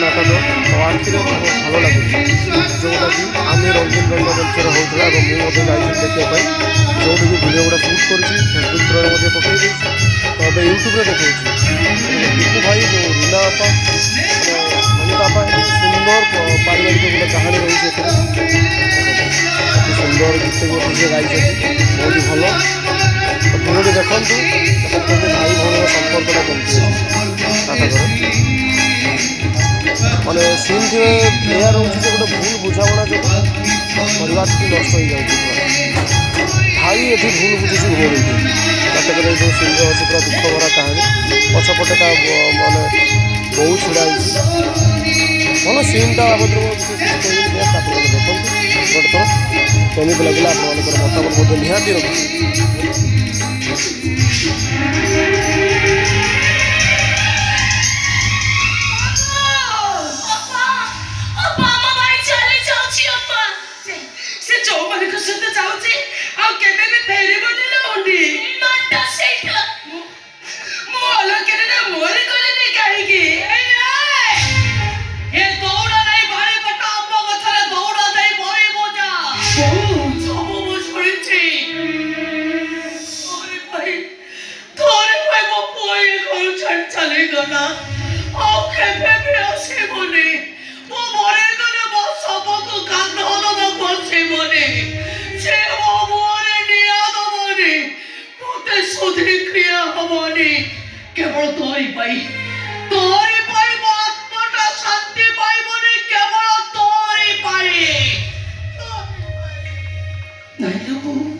ନାଟକ ଆଖିରେ ଭଲ ଲାଗୁଛି, ଯେଉଁଟାକି ଆମେ ରଙ୍ଗୀନ ରଙ୍ଗ ମଞ୍ଚରେ ହେଉଥିଲା ଏବଂ ମୁଁ ମଧ୍ୟ ଯାଇଥିଲି ଦେଖିବା ପାଇଁ, ଯେଉଁଠିକି ଭିଡ଼ିଓ ଗୁଡ଼ା ସୁଟ୍ କରିଛି, ଫେସବୁକ୍ ଥ୍ରୋରେ ମଧ୍ୟ ପକାଇ ଦେଇଛି। ତ ଏବେ ୟୁଟ୍ୟୁବରେ ଦେଖାଉଛି ଦୀପୁ ଭାଇ ଯେଉଁ ରୀନା ବାପା ଅନିତା ବାପା ସୁନ୍ଦର ପାରିବାରିକ ଗୋଟେ କାହାଣୀ ରହିଛି ଏଥିରେ। ଅତି ସୁନ୍ଦର ଗୀତ ବି ମଧ୍ୟ ସେ ଗାଇଛନ୍ତି, ବହୁତ ଭଲ। ତ ଭିଡ଼ିଓଟି ଦେଖନ୍ତୁ, କେମିତି ଭାଇ ଭଉଣୀର ସମ୍ପର୍କଟା କେମିତି ନାଟକରେ ମାନେ ସିନ୍ରେ ଏଇଆ ରହୁଛି ଯେ ଗୋଟେ ଭୁଲ ବୁଝାମଣା ଯୋଗୁଁ ପରିବାରଟି ନଷ୍ଟ ହେଇଯାଉଛି। ଭାଇ ଏଠି ଭୁଲ ବୁଝୁଛି ଭଉଣୀକୁ। ନାଟକରେ ଯେଉଁ ସିନ୍ରେ ଅଛି ପୁରା ଦୁଃଖ ଭରା କାହାଣୀ, ପଛପଟେ ତା ମାନେ ବୋଉ ଛିଡ଼ା ହେଇଛି। ଭଲ ସିନ୍ଟା ବାବଦରେ ମୁଁ ବିଶେଷ କିଛି କହିବିନି, ଜଷ୍ଟ ଆପଣମାନେ ଦେଖନ୍ତୁ ଗୋଟେ ଥର। କେମିତି ଲାଗିଲା ଆପଣମାନଙ୍କର ମତାମତ ମଧ୍ୟ ନିହାତି ରଖିଛି। केवल तोरी पाई मो आत्माटा शांति पाइबनी, केवल तोरी पाई नहीं